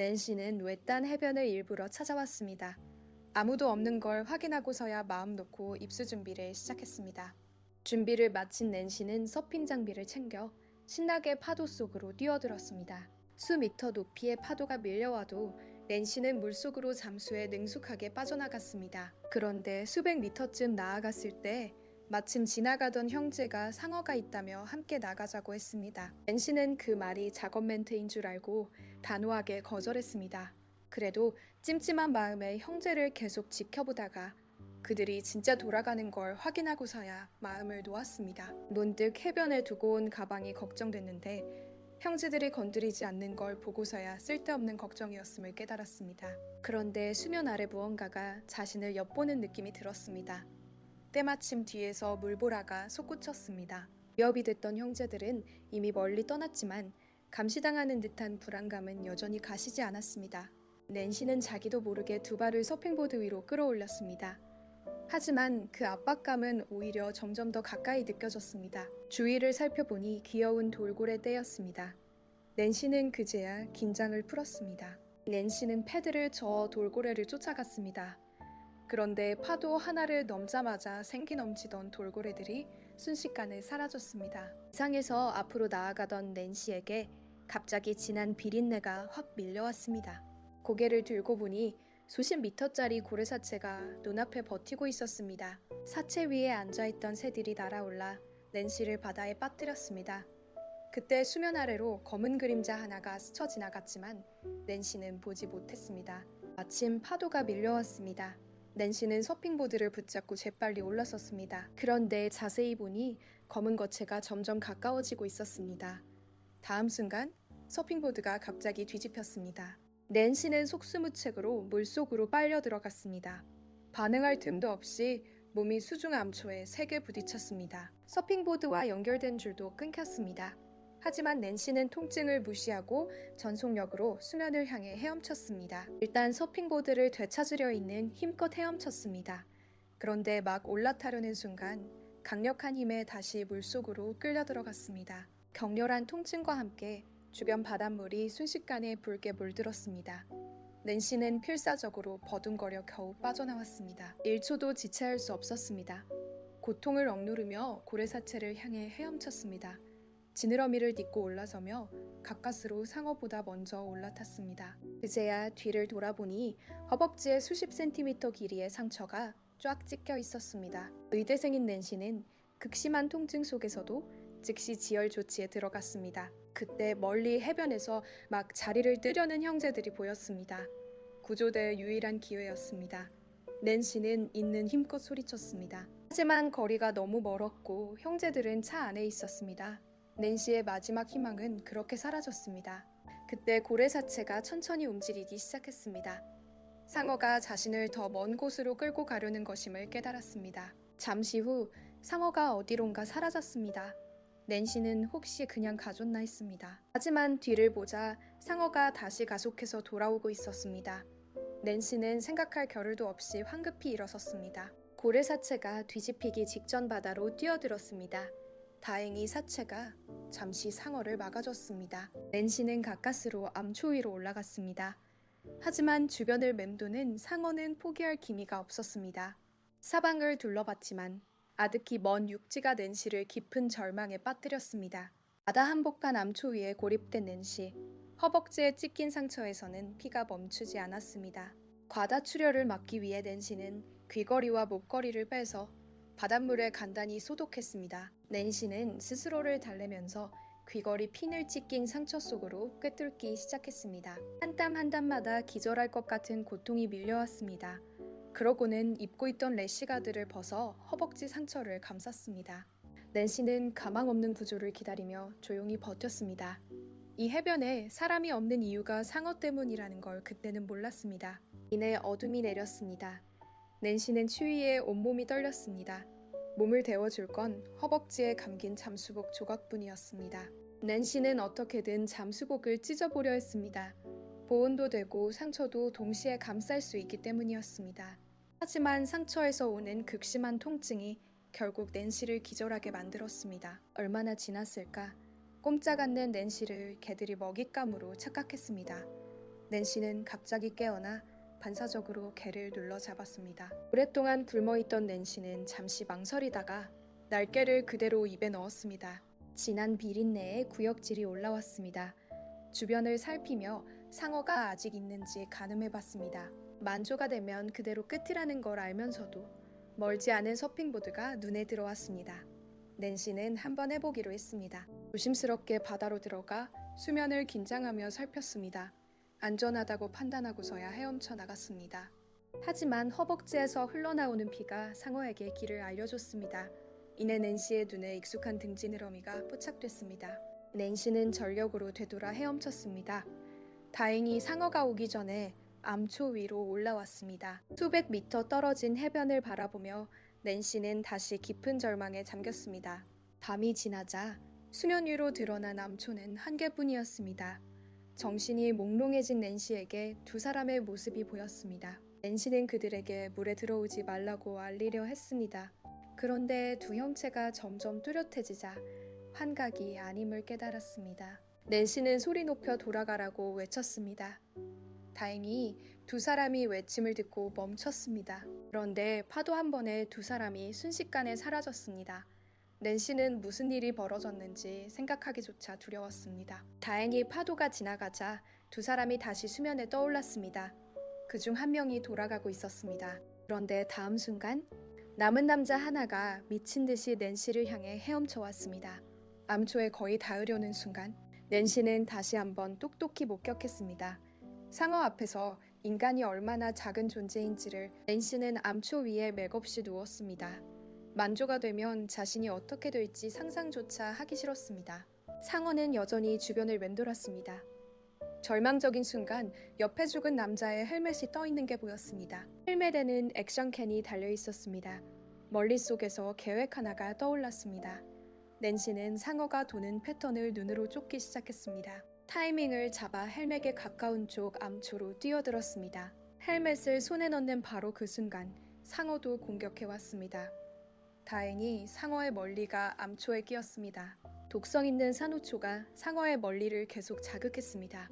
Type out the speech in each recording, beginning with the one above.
낸시는 외딴 해변을 일부러 찾아왔습니다. 아무도 없는 걸 확인하고서야 마음 놓고 입수 준비를 시작했습니다. 준비를 마친 낸시는 서핑 장비를 챙겨 신나게 파도 속으로 뛰어들었습니다. 수미터 높이의 파도가 밀려와도 낸시는 물속으로 잠수해 능숙하게 빠져나갔습니다. 그런데 수백 미터쯤 나아갔을 때 마침 지나가던 형제가 상어가 있다며 함께 나가자고 했습니다. 낸시는 그 말이 작업 멘트인 줄 알고 단호하게 거절했습니다. 그래도 찜찜한 마음에 형제를 계속 지켜보다가 그들이 진짜 돌아가는 걸 확인하고서야 마음을 놓았습니다. 문득 해변에 두고 온 가방이 걱정됐는데 형제들이 건드리지 않는 걸 보고서야 쓸데없는 걱정이었음을 깨달았습니다. 그런데 수면 아래 무언가가 자신을 엿보는 느낌이 들었습니다. 때마침 뒤에서 물보라가 솟구쳤습니다. 위협이 됐던 형제들은 이미 멀리 떠났지만 감시당하는 듯한 불안감은 여전히 가시지 않았습니다. 낸시는 자기도 모르게 두 발을 서핑보드 위로 끌어올렸습니다. 하지만 그 압박감은 오히려 점점 더 가까이 느껴졌습니다. 주위를 살펴보니 귀여운 돌고래 떼였습니다. 낸시는 그제야 긴장을 풀었습니다. 낸시는 패드를 저어 돌고래를 쫓아갔습니다. 그런데 파도 하나를 넘자마자 생기 넘치던 돌고래들이 순식간에 사라졌습니다. 이상에서 앞으로 나아가던 낸시에게 갑자기 진한 비린내가 확 밀려왔습니다. 고개를 들고 보니 수십 미터짜리 고래사체가 눈앞에 버티고 있었습니다. 사체 위에 앉아있던 새들이 날아올라 낸시를 바다에 빠뜨렸습니다. 그때 수면 아래로 검은 그림자 하나가 스쳐 지나갔지만 낸시는 보지 못했습니다. 마침 파도가 밀려왔습니다. 낸시는 서핑보드를 붙잡고 재빨리 올라섰습니다. 그런데 자세히 보니 검은 거체가 점점 가까워지고 있었습니다. 다음 순간 서핑보드가 갑자기 뒤집혔습니다. 낸시는 속수무책으로 물속으로 빨려 들어갔습니다. 반응할 틈도 없이 몸이 수중 암초에 세게 부딪혔습니다. 서핑보드와 연결된 줄도 끊겼습니다. 하지만 낸시는 통증을 무시하고 전속력으로 수면을 향해 헤엄쳤습니다. 일단 서핑보드를 되찾으려 있는 힘껏 헤엄쳤습니다. 그런데 막 올라타려는 순간 강력한 힘에 다시 물속으로 끌려 들어갔습니다. 격렬한 통증과 함께 주변 바닷물이 순식간에 붉게 물들었습니다. 낸시는 필사적으로 버둥거려 겨우 빠져나왔습니다. 1초도 지체할 수 없었습니다. 고통을 억누르며 고래사체를 향해 헤엄쳤습니다. 지느러미를 딛고 올라서며 가까스로 상어보다 먼저 올라탔습니다. 그제야 뒤를 돌아보니 허벅지에 수십 센티미터 길이의 상처가 쫙 찍혀 있었습니다. 의대생인 낸시는 극심한 통증 속에서도 즉시 지혈 조치에 들어갔습니다. 그때 멀리 해변에서 막 자리를 뜨려는 형제들이 보였습니다. 구조대의 유일한 기회였습니다. 낸시는 있는 힘껏 소리쳤습니다. 하지만 거리가 너무 멀었고 형제들은 차 안에 있었습니다. 낸시의 마지막 희망은 그렇게 사라졌습니다. 그때 고래사체가 천천히 움직이기 시작했습니다. 상어가 자신을 더 먼 곳으로 끌고 가려는 것임을 깨달았습니다. 잠시 후 상어가 어디론가 사라졌습니다. 낸시는 혹시 그냥 가졌나 했습니다. 하지만 뒤를 보자 상어가 다시 가속해서 돌아오고 있었습니다. 낸시는 생각할 겨를도 없이 황급히 일어섰습니다. 고래사체가 뒤집히기 직전 바다로 뛰어들었습니다. 다행히 사체가 잠시 상어를 막아줬습니다. 낸시는 가까스로 암초 위로 올라갔습니다. 하지만 주변을 맴도는 상어는 포기할 기미가 없었습니다. 사방을 둘러봤지만 아득히 먼 육지가 낸시를 깊은 절망에 빠뜨렸습니다. 바다 한복판 암초 위에 고립된 낸시, 허벅지에 찢긴 상처에서는 피가 멈추지 않았습니다. 과다 출혈을 막기 위해 낸시는 귀걸이와 목걸이를 빼서 바닷물에 간단히 소독했습니다. 낸시는 스스로를 달래면서 귀걸이 핀을 찢긴 상처 속으로 꿰뚫기 시작했습니다. 한 땀 한 땀마다 기절할 것 같은 고통이 밀려왔습니다. 그러고는 입고 있던 래시가드를 벗어 허벅지 상처를 감쌌습니다. 낸시는 가망 없는 구조를 기다리며 조용히 버텼습니다. 이 해변에 사람이 없는 이유가 상어 때문이라는 걸 그때는 몰랐습니다. 이내 어둠이 내렸습니다. 낸시는 추위에 온몸이 떨렸습니다. 몸을 데워줄 건 허벅지에 감긴 잠수복 조각뿐이었습니다. 낸시는 어떻게든 잠수복을 찢어보려 했습니다. 보온도 되고 상처도 동시에 감쌀 수 있기 때문이었습니다. 하지만 상처에서 오는 극심한 통증이 결국 낸시를 기절하게 만들었습니다. 얼마나 지났을까? 꼼짝 않는 낸시를 개들이 먹잇감으로 착각했습니다. 낸시는 갑자기 깨어나 반사적으로 개를 눌러 잡았습니다. 오랫동안 굶어있던 낸시는 잠시 망설이다가 날개를 그대로 입에 넣었습니다. 진한 비린내에 구역질이 올라왔습니다. 주변을 살피며 상어가 아직 있는지 가늠해봤습니다. 만조가 되면 그대로 끝이라는 걸 알면서도 멀지 않은 서핑보드가 눈에 들어왔습니다. 낸시는 한번 해보기로 했습니다. 조심스럽게 바다로 들어가 수면을 긴장하며 살폈습니다. 안전하다고 판단하고서야 헤엄쳐 나갔습니다. 하지만 허벅지에서 흘러나오는 피가 상어에게 길을 알려줬습니다. 이내 낸시의 눈에 익숙한 등지느러미가 포착됐습니다. 낸시는 전력으로 되돌아 헤엄쳤습니다. 다행히 상어가 오기 전에 암초 위로 올라왔습니다. 수백 미터 떨어진 해변을 바라보며 낸시는 다시 깊은 절망에 잠겼습니다. 밤이 지나자 수면 위로 드러난 암초는 한 개뿐이었습니다. 정신이 몽롱해진 낸시에게 두 사람의 모습이 보였습니다. 낸시는 그들에게 물에 들어오지 말라고 알리려 했습니다. 그런데 두 형체가 점점 뚜렷해지자 환각이 아님을 깨달았습니다. 낸시는 소리 높여 돌아가라고 외쳤습니다. 다행히 두 사람이 외침을 듣고 멈췄습니다. 그런데 파도 한 번에 두 사람이 순식간에 사라졌습니다. 낸시는 무슨 일이 벌어졌는지 생각하기조차 두려웠습니다. 다행히 파도가 지나가자 두 사람이 다시 수면에 떠올랐습니다. 그중 한 명이 돌아가고 있었습니다. 그런데 다음 순간 남은 남자 하나가 미친 듯이 낸시를 향해 헤엄쳐 왔습니다. 암초에 거의 닿으려는 순간 낸시는 다시 한번 똑똑히 목격했습니다. 상어 앞에서 인간이 얼마나 작은 존재인지를 낸시는 암초 위에 맥없이 누웠습니다. 만조가 되면 자신이 어떻게 될지 상상조차 하기 싫었습니다. 상어는 여전히 주변을 맴돌았습니다. 절망적인 순간 옆에 죽은 남자의 헬멧이 떠있는 게 보였습니다. 헬멧에는 액션캔이 달려있었습니다. 머릿속에서 계획 하나가 떠올랐습니다. 낸시는 상어가 도는 패턴을 눈으로 쫓기 시작했습니다. 타이밍을 잡아 헬멧에 가까운 쪽 암초로 뛰어들었습니다. 헬멧을 손에 넣는 바로 그 순간 상어도 공격해왔습니다. 다행히 상어의 멀리가 암초에 끼었습니다. 독성 있는 산호초가 상어의 멀리를 계속 자극했습니다.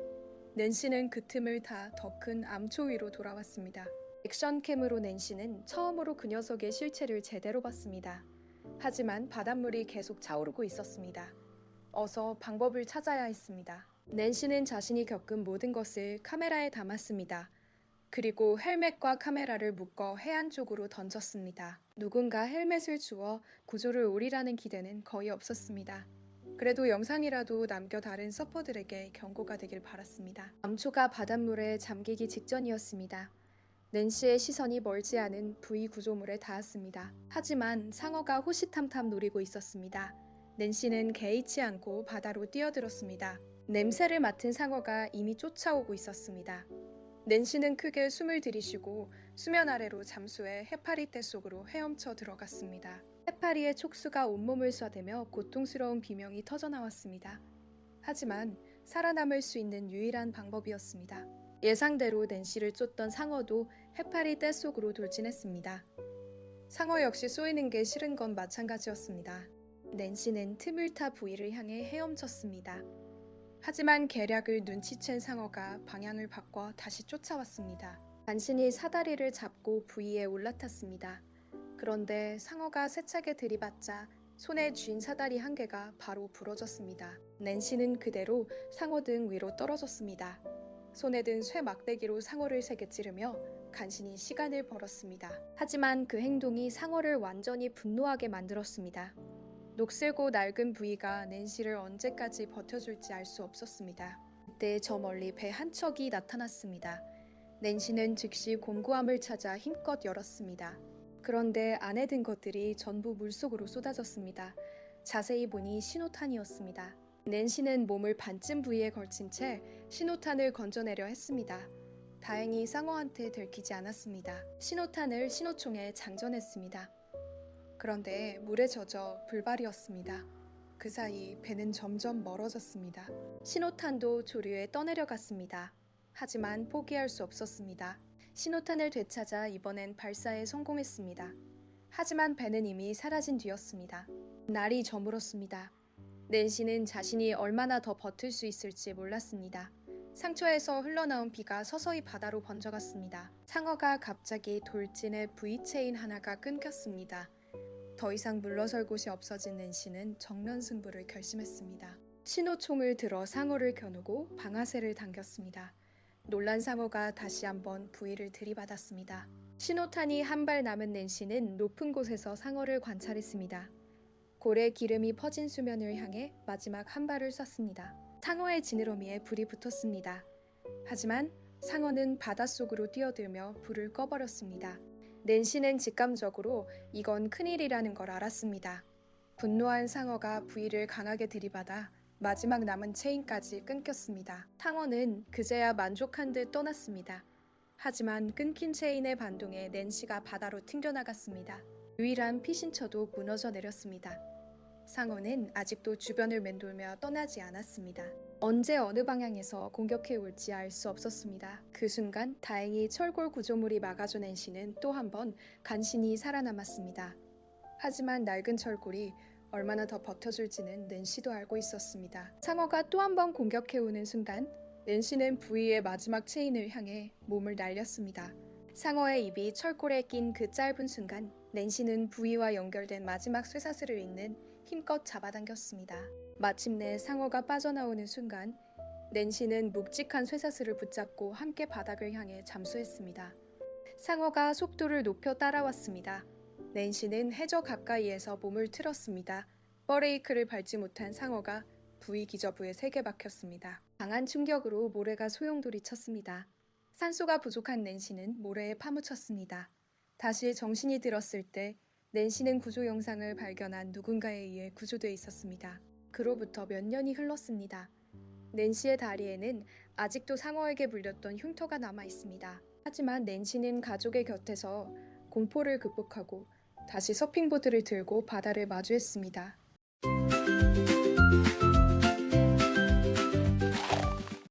낸시는 그 틈을 타 더 큰 암초 위로 돌아왔습니다. 액션캠으로 낸시는 처음으로 그 녀석의 실체를 제대로 봤습니다. 하지만 바닷물이 계속 차오르고 있었습니다. 어서 방법을 찾아야 했습니다. 낸시는 자신이 겪은 모든 것을 카메라에 담았습니다. 그리고 헬멧과 카메라를 묶어 해안 쪽으로 던졌습니다. 누군가 헬멧을 주워 구조를 오리라는 기대는 거의 없었습니다. 그래도 영상이라도 남겨 다른 서퍼들에게 경고가 되길 바랐습니다. 암초가 바닷물에 잠기기 직전이었습니다. 낸시의 시선이 멀지 않은 V 구조물에 닿았습니다. 하지만 상어가 호시탐탐 노리고 있었습니다. 낸시는 개의치 않고 바다로 뛰어들었습니다. 냄새를 맡은 상어가 이미 쫓아오고 있었습니다. 낸시는 크게 숨을 들이쉬고 수면 아래로 잠수해 해파리 떼 속으로 헤엄쳐 들어갔습니다. 해파리의 촉수가 온몸을 쏴대며 고통스러운 비명이 터져나왔습니다. 하지만 살아남을 수 있는 유일한 방법이었습니다. 예상대로 낸시를 쫓던 상어도 해파리 떼 속으로 돌진했습니다. 상어 역시 쏘이는 게 싫은 건 마찬가지였습니다. 낸시는 틈을 타 부위를 향해 헤엄쳤습니다. 하지만 계략을 눈치챈 상어가 방향을 바꿔 다시 쫓아왔습니다. 간신히 사다리를 잡고 부위에 올라탔습니다. 그런데 상어가 세차게 들이받자 손에 쥔 사다리 한 개가 바로 부러졌습니다. 낸시는 그대로 상어 등 위로 떨어졌습니다. 손에 든 쇠 막대기로 상어를 세게 찌르며 간신히 시간을 벌었습니다. 하지만 그 행동이 상어를 완전히 분노하게 만들었습니다. 녹슬고 낡은 부위가 낸시를 언제까지 버텨줄지 알 수 없었습니다. 그때 저 멀리 배 한 척이 나타났습니다. 낸시는 즉시 곰고함을 찾아 힘껏 열었습니다. 그런데 안에 든 것들이 전부 물속으로 쏟아졌습니다. 자세히 보니 신호탄이었습니다. 낸시는 몸을 반쯤 부위에 걸친 채 신호탄을 건져내려 했습니다. 다행히 상어한테 들키지 않았습니다. 신호탄을 신호총에 장전했습니다. 그런데 물에 젖어 불발이었습니다. 그 사이 배는 점점 멀어졌습니다. 신호탄도 조류에 떠내려갔습니다. 하지만 포기할 수 없었습니다. 신호탄을 되찾아 이번엔 발사에 성공했습니다. 하지만 배는 이미 사라진 뒤였습니다. 날이 저물었습니다. 낸시는 자신이 얼마나 더 버틸 수 있을지 몰랐습니다. 상처에서 흘러나온 피가 서서히 바다로 번져갔습니다. 상어가 갑자기 돌진해 V체인 하나가 끊겼습니다. 더 이상 물러설 곳이 없어진 낸시는 정면 승부를 결심했습니다. 신호총을 들어 상어를 겨누고 방아쇠를 당겼습니다. 놀란 상어가 다시 한번 V를 들이받았습니다. 신호탄이 한 발 남은 낸시는 높은 곳에서 상어를 관찰했습니다. 고래 기름이 퍼진 수면을 향해 마지막 한 발을 쐈습니다. 상어의 지느러미에 불이 붙었습니다. 하지만 상어는 바닷속으로 뛰어들며 불을 꺼버렸습니다. 낸시는 직감적으로 이건 큰일이라는 걸 알았습니다. 분노한 상어가 V를 강하게 들이받아 마지막 남은 체인까지 끊겼습니다. 상어는 그제야 만족한 듯 떠났습니다. 하지만 끊긴 체인의 반동에 낸시가 바다로 튕겨나갔습니다. 유일한 피신처도 무너져 내렸습니다. 상어는 아직도 주변을 맴돌며 떠나지 않았습니다. 언제 어느 방향에서 공격해 올지 알 수 없었습니다. 그 순간 다행히 철골 구조물이 막아준 낸시는 또 한 번 간신히 살아남았습니다. 하지만 낡은 철골이 얼마나 더 버텨줄지는 낸시도 알고 있었습니다. 상어가 또 한 번 공격해 오는 순간 낸시는 V의 마지막 체인을 향해 몸을 날렸습니다. 상어의 입이 철골에 낀 그 짧은 순간 낸시는 V와 연결된 마지막 쇠사슬을 잇는 힘껏 잡아당겼습니다. 마침내 상어가 빠져나오는 순간 낸시는 묵직한 쇠사슬을 붙잡고 함께 바닥을 향해 잠수했습니다. 상어가 속도를 높여 따라왔습니다. 낸시는 해저 가까이에서 몸을 틀었습니다. 버레이크를 밟지 못한 상어가 V 기저부에 세게 박혔습니다. 강한 충격으로 모래가 소용돌이 쳤습니다. 산소가 부족한 낸시는 모래에 파묻혔습니다. 다시 정신이 들었을 때 낸시는 구조 영상을 발견한 누군가에 의해 구조돼 있었습니다. 그로부터 몇 년이 흘렀습니다. 낸시의 다리에는 아직도 상어에게 물렸던 흉터가 남아 있습니다. 하지만 낸시는 가족의 곁에서 공포를 극복하고 다시 서핑보드를 들고 바다를 마주했습니다.